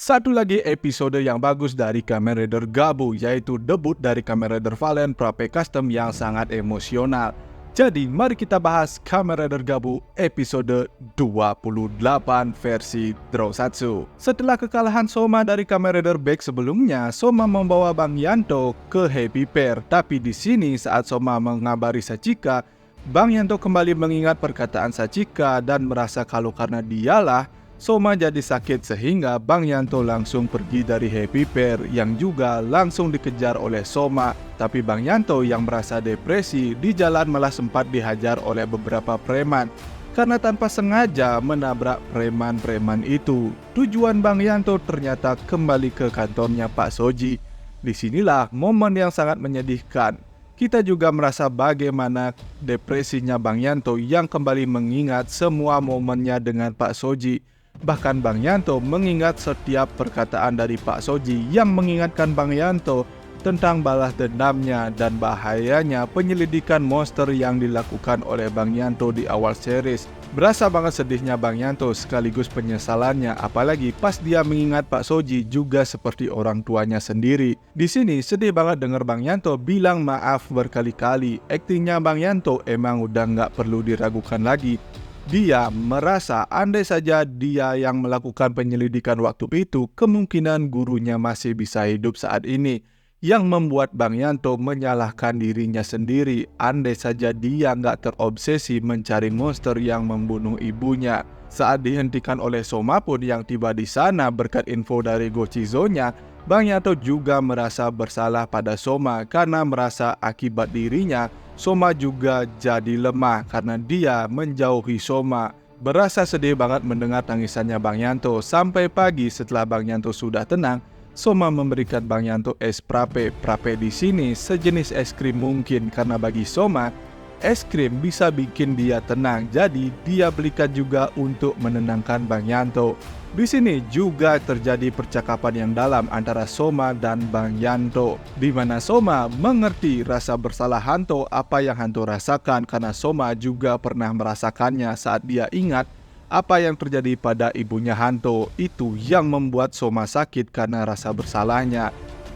Satu lagi episode yang bagus dari Kamen Rider Gabu, yaitu debut dari Kamen Rider Valen Prape Custom yang sangat emosional. Jadi mari kita bahas Kamen Rider Gabu episode 28 versi Drosatsu. Setelah kekalahan Soma dari Kamen Rider Back sebelumnya, Soma membawa Bang Yanto ke Happy Pair. Tapi di sini saat Soma mengabari Sachika, Bang Yanto kembali mengingat perkataan Sachika dan merasa kalau karena dialah Soma jadi sakit sehingga Bang Yanto langsung pergi dari Happy Pair yang juga langsung dikejar oleh Soma. Tapi Bang Yanto yang merasa depresi di jalan malah sempat dihajar oleh beberapa preman karena tanpa sengaja menabrak preman-preman itu. Tujuan Bang Yanto ternyata kembali ke kantornya Pak Soji. Disinilah momen yang sangat menyedihkan. Kita juga merasa bagaimana depresinya Bang Yanto yang kembali mengingat semua momennya dengan Pak Soji. Bahkan Bang Yanto mengingat setiap perkataan dari Pak Soji yang mengingatkan Bang Yanto tentang balas dendamnya dan bahayanya penyelidikan monster yang dilakukan oleh Bang Yanto di awal series. Berasa banget sedihnya Bang Yanto sekaligus penyesalannya, apalagi pas dia mengingat Pak Soji juga seperti orang tuanya sendiri. Di sini sedih banget denger Bang Yanto bilang maaf berkali-kali. Aktingnya Bang Yanto emang udah nggak perlu diragukan lagi. Dia merasa andai saja dia yang melakukan penyelidikan waktu itu, kemungkinan gurunya masih bisa hidup saat ini. Yang membuat Bang Yanto menyalahkan dirinya sendiri, andai saja dia nggak terobsesi mencari monster yang membunuh ibunya. Saat dihentikan oleh Soma pun yang tiba di sana berkat info dari Gochizo-nya, Bang Yanto juga merasa bersalah pada Soma karena merasa akibat dirinya Soma juga jadi lemah karena dia menjauhi Soma. Berasa sedih banget mendengar tangisannya Bang Yanto. Sampai pagi setelah Bang Yanto sudah tenang, Soma memberikan Bang Yanto es prape. Prape di sini sejenis es krim mungkin karena bagi Soma, es krim bisa bikin dia tenang. Jadi dia belikan juga untuk menenangkan Bang Yanto. Di sini juga terjadi percakapan yang dalam antara Soma dan Bang Yanto, di mana Soma mengerti rasa bersalah Hanto apa yang Hanto rasakan karena Soma juga pernah merasakannya saat dia ingat apa yang terjadi pada ibunya Hanto. Itu yang membuat Soma sakit karena rasa bersalahnya.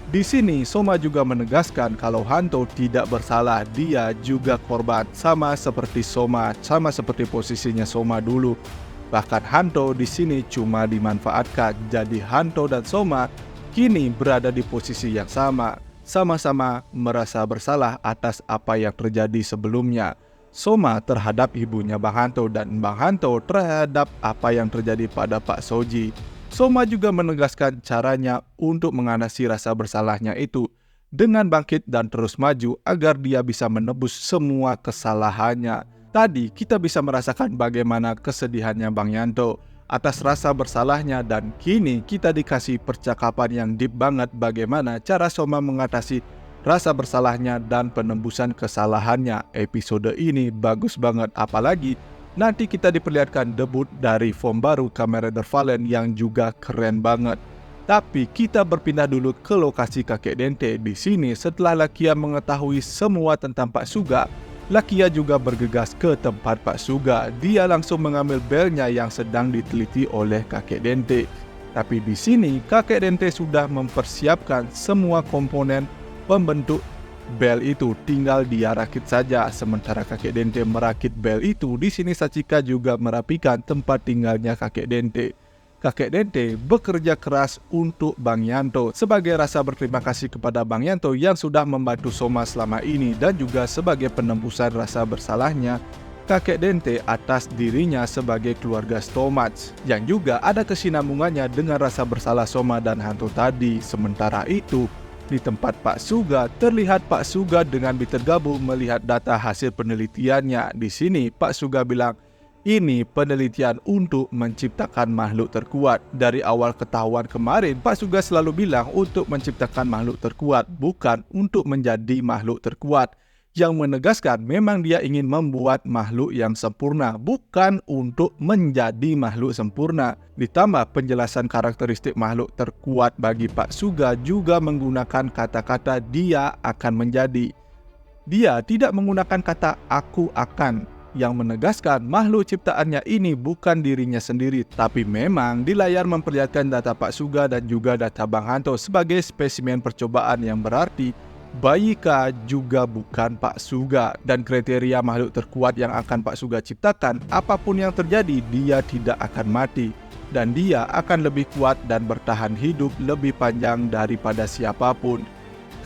Di sini Soma juga menegaskan kalau Hanto tidak bersalah, dia juga korban sama seperti Soma, sama seperti posisinya Soma dulu. Bahkan Hanto di sini cuma dimanfaatkan, jadi Hanto dan Soma kini berada di posisi yang sama, sama-sama merasa bersalah atas apa yang terjadi sebelumnya. Soma terhadap ibunya Bang Hanto dan Bang Hanto terhadap apa yang terjadi pada Pak Soji. Soma juga menegaskan caranya untuk mengatasi rasa bersalahnya itu dengan bangkit dan terus maju agar dia bisa menebus semua kesalahannya. Tadi kita bisa merasakan bagaimana kesedihannya Bang Yanto atas rasa bersalahnya dan kini kita dikasih percakapan yang deep banget bagaimana cara Soma mengatasi rasa bersalahnya dan penembusan kesalahannya. Episode ini bagus banget, apalagi nanti kita diperlihatkan debut dari form baru Kamen Rider Valen yang juga keren banget. Tapi kita berpindah dulu ke lokasi kakek Dente. Di sini setelah Lakia mengetahui semua tentang Pak Suga, Lakia juga bergegas ke tempat Pak Suga. Dia langsung mengambil belnya yang sedang diteliti oleh kakek Dente. Tapi di sini kakek Dente sudah mempersiapkan semua komponen pembentuk bel itu, tinggal dia rakit saja. Sementara kakek Dente merakit bel itu, di sini Sachika juga merapikan tempat tinggalnya kakek Dente. Kakek Dente bekerja keras untuk Bang Yanto sebagai rasa berterima kasih kepada Bang Yanto yang sudah membantu Soma selama ini dan juga sebagai penembusan rasa bersalahnya kakek Dente atas dirinya sebagai keluarga Stomach, yang juga ada kesinambungannya dengan rasa bersalah Soma dan Hanto tadi. Sementara itu, di tempat Pak Suga, terlihat Pak Suga dengan Bitter Gabu melihat data hasil penelitiannya. Di sini Pak Suga bilang, ini penelitian untuk menciptakan makhluk terkuat. Dari awal ketahuan kemarin, Pak Suga selalu bilang untuk menciptakan makhluk terkuat, bukan untuk menjadi makhluk terkuat. Yang menegaskan memang dia ingin membuat makhluk yang sempurna, bukan untuk menjadi makhluk sempurna. Ditambah penjelasan karakteristik makhluk terkuat bagi Pak Suga juga menggunakan kata-kata dia akan menjadi. Dia tidak menggunakan kata aku akan, yang menegaskan makhluk ciptaannya ini bukan dirinya sendiri, tapi memang di layar memperlihatkan data Pak Suga dan juga data Bang Hanto sebagai spesimen percobaan, yang berarti Bayi K juga bukan Pak Suga. Dan kriteria makhluk terkuat yang akan Pak Suga ciptakan, apapun yang terjadi dia tidak akan mati, dan dia akan lebih kuat dan bertahan hidup lebih panjang daripada siapapun.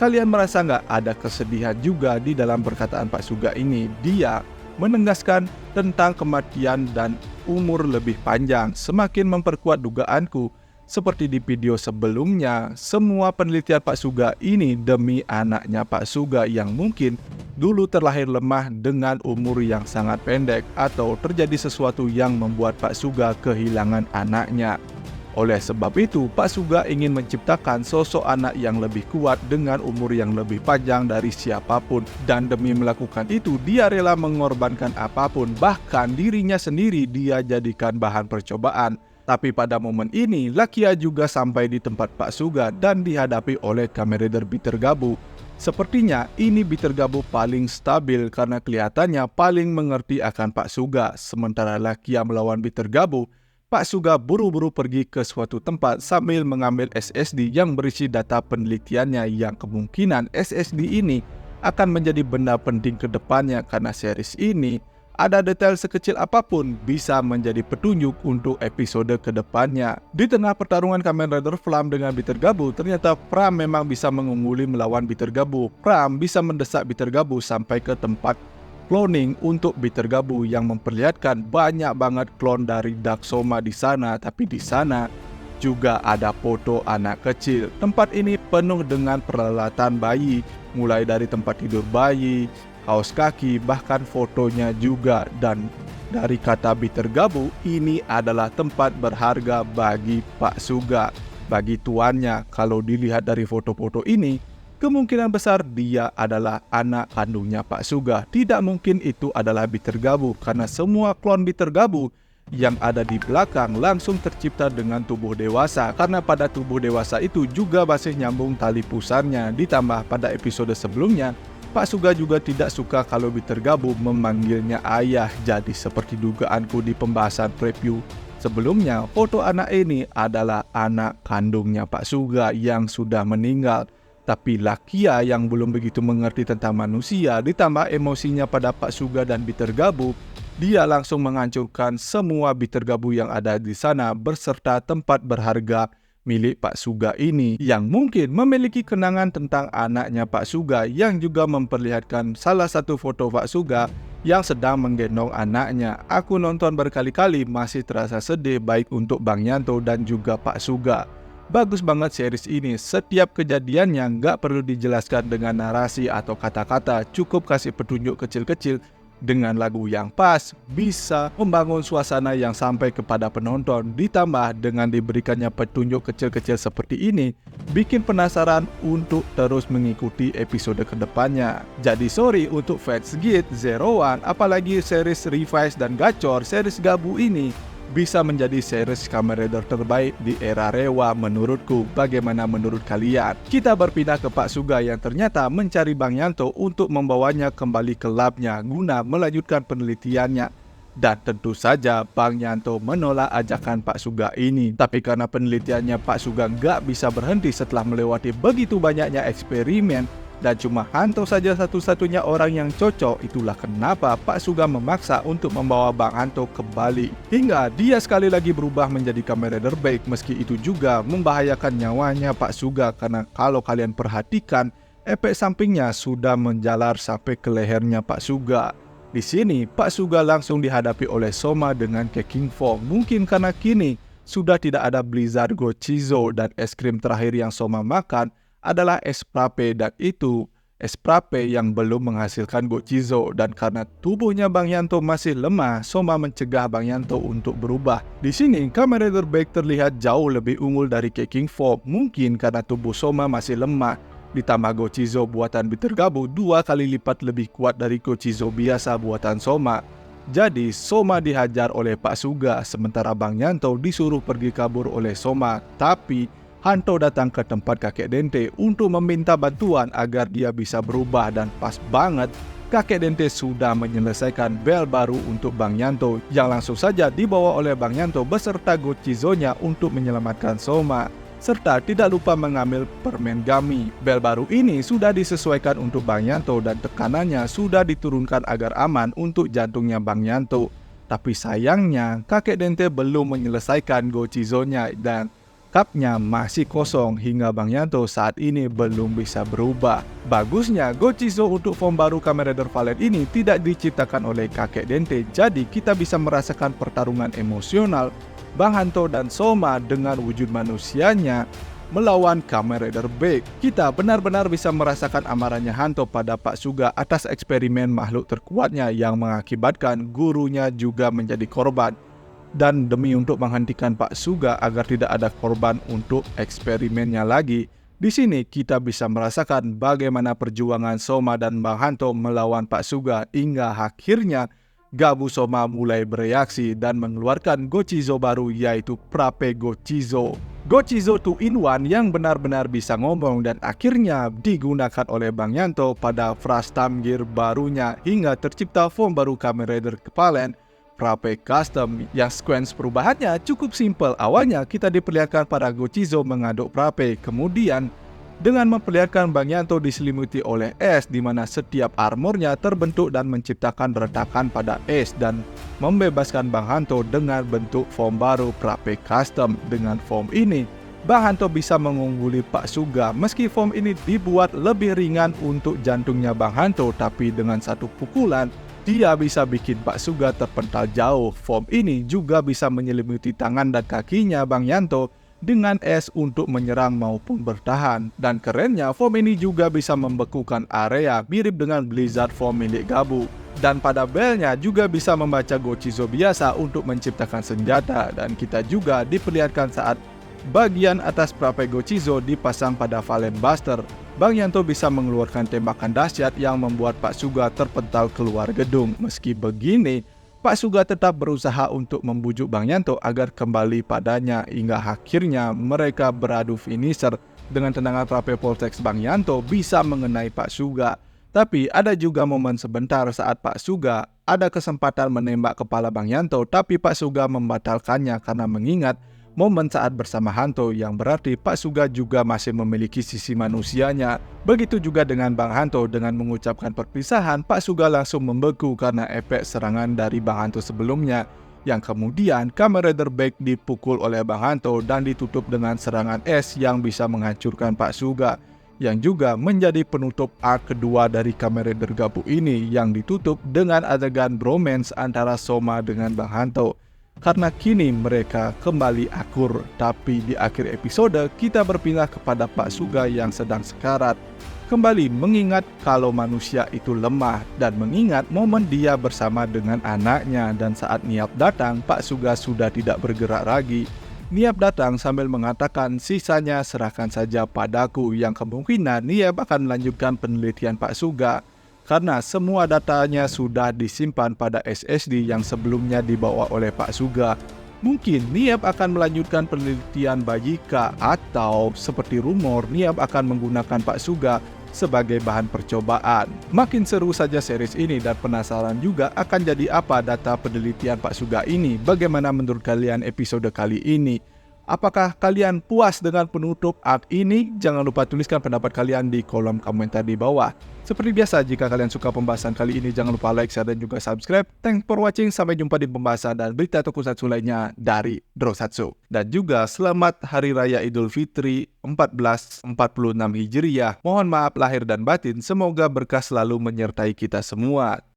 Kalian merasa nggak ada kesedihan juga di dalam perkataan Pak Suga ini? Dia menegaskan tentang kematian dan umur lebih panjang, semakin memperkuat dugaanku. Seperti di video sebelumnya, semua penelitian Pak Suga ini demi anaknya Pak Suga yang mungkin dulu terlahir lemah dengan umur yang sangat pendek, atau terjadi sesuatu yang membuat Pak Suga kehilangan anaknya. Oleh sebab itu, Pak Suga ingin menciptakan sosok anak yang lebih kuat dengan umur yang lebih panjang dari siapapun. Dan demi melakukan itu, dia rela mengorbankan apapun, bahkan dirinya sendiri dia jadikan bahan percobaan. Tapi pada momen ini, Lakia juga sampai di tempat Pak Suga dan dihadapi oleh Kamen Rider Bitter Gabu. Sepertinya ini Bitter Gabu paling stabil karena kelihatannya paling mengerti akan Pak Suga. Sementara Lakia melawan Bitter Gabu, Pak Suga buru-buru pergi ke suatu tempat sambil mengambil SSD yang berisi data penelitiannya, yang kemungkinan SSD ini akan menjadi benda penting ke depannya karena series ini ada detail sekecil apapun bisa menjadi petunjuk untuk episode ke depannya. Di tengah pertarungan Kamen Rider Flam dengan Bitter Gabu, ternyata Flam memang bisa mengungguli melawan Bitter Gabu. Flam bisa mendesak Bitter Gabu sampai ke tempat cloning untuk Bitter Gabu yang memperlihatkan banyak banget klon dari Dark Soma di sana. Tapi di sana juga ada foto anak kecil. Tempat ini penuh dengan peralatan bayi, mulai dari tempat tidur bayi, kaos kaki, bahkan fotonya juga. Dan dari kata Bitter Gabu, ini adalah tempat berharga bagi Pak Suga, bagi tuannya. Kalau dilihat dari foto-foto ini, kemungkinan besar dia adalah anak kandungnya Pak Suga. Tidak mungkin itu adalah Bitter Gabu, karena semua klon Bitter Gabu yang ada di belakang langsung tercipta dengan tubuh dewasa, karena pada tubuh dewasa itu juga masih nyambung tali pusarnya. Ditambah pada episode sebelumnya, Pak Suga juga tidak suka kalau Bitter Gabu memanggilnya ayah. Jadi seperti dugaanku di pembahasan preview sebelumnya, foto anak ini adalah anak kandungnya Pak Suga yang sudah meninggal. Tapi Lakia yang belum begitu mengerti tentang manusia, ditambah emosinya pada Pak Suga dan Bitter Gabu, dia langsung menghancurkan semua Bitter Gabu yang ada di sana berserta tempat berharga milik Pak Suga ini, yang mungkin memiliki kenangan tentang anaknya Pak Suga, yang juga memperlihatkan salah satu foto Pak Suga yang sedang menggendong anaknya. Aku nonton berkali-kali masih terasa sedih, baik untuk Bang Yanto dan juga Pak Suga. Bagus banget series ini, setiap kejadiannya nggak perlu dijelaskan dengan narasi atau kata-kata, cukup kasih petunjuk kecil-kecil dengan lagu yang pas, bisa membangun suasana yang sampai kepada penonton. Ditambah dengan diberikannya petunjuk kecil-kecil seperti ini, bikin penasaran untuk terus mengikuti episode kedepannya. Jadi sorry untuk fans Git, Zero One, apalagi series Revise dan Gacor, series Gabu ini bisa menjadi series Kamen Rider terbaik di era Rewa menurutku. Bagaimana menurut kalian? Kita berpindah ke Pak Suga yang ternyata mencari Bang Yanto untuk membawanya kembali ke labnya guna melanjutkan penelitiannya. Dan tentu saja Bang Yanto menolak ajakan Pak Suga ini. Tapi karena penelitiannya Pak Suga nggak bisa berhenti setelah melewati begitu banyaknya eksperimen, dan cuma Hanto saja satu-satunya orang yang cocok, itulah kenapa Pak Suga memaksa untuk membawa Bang Hanto kembali. Hingga dia sekali lagi berubah menjadi Kamen Rider baik, meski itu juga membahayakan nyawanya Pak Suga, karena kalau kalian perhatikan, efek sampingnya sudah menjalar sampai ke lehernya Pak Suga. Di sini Pak Suga langsung dihadapi oleh Soma dengan Keking Foam. Mungkin karena kini sudah tidak ada Blizzard Gochizo, dan es krim terakhir yang Soma makan adalah es frappe, dan itu es frappe yang belum menghasilkan Gochizo. Dan karena tubuhnya Bang Yanto masih lemah, Soma mencegah Bang Yanto untuk berubah. Di sini Kamen Rider Baik terlihat jauh lebih unggul dari Keking Foam, mungkin karena tubuh Soma masih lemah. Ditambah Gochizo buatan Bitter Gabu 2 kali lipat lebih kuat dari Gochizo biasa buatan Soma. Jadi Soma dihajar oleh Pak Suga, sementara Bang Yanto disuruh pergi kabur oleh Soma. Tapi Hanto datang ke tempat kakek Dente untuk meminta bantuan agar dia bisa berubah, dan pas banget kakek Dente sudah menyelesaikan bel baru untuk Bang Yanto yang langsung saja dibawa oleh Bang Yanto beserta Gochizo-nya untuk menyelamatkan Soma. Serta tidak lupa mengambil permen gummy. Bel baru ini sudah disesuaikan untuk Bang Yanto dan tekanannya sudah diturunkan agar aman untuk jantungnya Bang Yanto. Tapi sayangnya kakek Dente belum menyelesaikan Gochizo-nya dan cupnya masih kosong hingga Bang Yanto saat ini belum bisa berubah. Bagusnya Gochizo untuk form baru Kamen Rider Valen ini tidak diciptakan oleh kakek Dente, jadi kita bisa merasakan pertarungan emosional Bang Hanto dan Soma dengan wujud manusianya melawan Kamen Rider Big. Kita benar-benar bisa merasakan amarahnya Hanto pada Pak Suga atas eksperimen makhluk terkuatnya yang mengakibatkan gurunya juga menjadi korban. Dan demi untuk menghentikan Pak Suga agar tidak ada korban untuk eksperimennya lagi, di sini kita bisa merasakan bagaimana perjuangan Soma dan Bang Hanto melawan Pak Suga hingga akhirnya Gabu Soma mulai bereaksi dan mengeluarkan Gochizo baru yaitu Prape Gochizo. Gochizo 2-in-1 yang benar-benar bisa ngomong dan akhirnya digunakan oleh Bang Yanto pada Frastam Gear barunya hingga tercipta form baru Kamen Rider Valen Prape Custom yang sequence perubahannya cukup simpel. Awalnya kita diperlihatkan pada Gochizo mengaduk Prape, kemudian dengan memperlihatkan Bang Yanto diselimuti oleh es di mana setiap armornya terbentuk dan menciptakan retakan pada es dan membebaskan Bang Hanto dengan bentuk form baru Prape Custom. Dengan form ini, Bang Hanto bisa mengungguli Pak Suga meski form ini dibuat lebih ringan untuk jantungnya Bang Hanto, tapi dengan satu pukulan dia bisa bikin Pak Suga terpental jauh. Form ini juga bisa menyelimuti tangan dan kakinya Bang Yanto dengan es untuk menyerang maupun bertahan. Dan kerennya, form ini juga bisa membekukan area mirip dengan Blizzard form milik Gabu. Dan pada belnya juga bisa membaca Gochizo biasa untuk menciptakan senjata. Dan kita juga diperlihatkan saat bagian atas Prape Gochizo dipasang pada Valen Buster, Bang Yanto bisa mengeluarkan tembakan dahsyat yang membuat Pak Suga terpental keluar gedung. Meski begini, Pak Suga tetap berusaha untuk membujuk Bang Yanto agar kembali padanya hingga akhirnya mereka beradu finisher dengan tendangan Prape Vortex. Bang Yanto bisa mengenai Pak Suga. Tapi ada juga momen sebentar saat Pak Suga ada kesempatan menembak kepala Bang Yanto, tapi Pak Suga membatalkannya karena mengingat momen saat bersama Hanto yang berarti Pak Suga juga masih memiliki sisi manusianya. Begitu juga dengan Bang Hanto, dengan mengucapkan perpisahan, Pak Suga langsung membeku karena efek serangan dari Bang Hanto sebelumnya. Yang kemudian Kamen Rider Big dipukul oleh Bang Hanto dan ditutup dengan serangan es yang bisa menghancurkan Pak Suga. Yang juga menjadi penutup arc kedua dari Kamen Rider Gabu ini yang ditutup dengan adegan bromance antara Soma dengan Bang Hanto. Karena kini mereka kembali akur. Tapi di akhir episode kita berpindah kepada Pak Suga yang sedang sekarat, kembali mengingat kalau manusia itu lemah dan mengingat momen dia bersama dengan anaknya. Dan saat Niap datang, Pak Suga sudah tidak bergerak lagi. Niap datang sambil mengatakan sisanya serahkan saja padaku, yang kemungkinan Niap akan melanjutkan penelitian Pak Suga karena semua datanya sudah disimpan pada SSD yang sebelumnya dibawa oleh Pak Suga. Mungkin Niap akan melanjutkan penelitian Bajika, atau seperti rumor Niap akan menggunakan Pak Suga sebagai bahan percobaan. Makin seru saja series ini dan penasaran juga akan jadi apa data penelitian Pak Suga ini. Bagaimana menurut kalian episode kali ini? Apakah kalian puas dengan penutup arc ini? Jangan lupa tuliskan pendapat kalian di kolom komentar di bawah. Seperti biasa, jika kalian suka pembahasan kali ini, jangan lupa like, share, dan juga subscribe. Thanks for watching, sampai jumpa di pembahasan dan berita tokusatsu lainnya dari Drosatsu. Dan juga selamat Hari Raya Idul Fitri 1446 Hijriah. Mohon maaf lahir dan batin, semoga berkah selalu menyertai kita semua.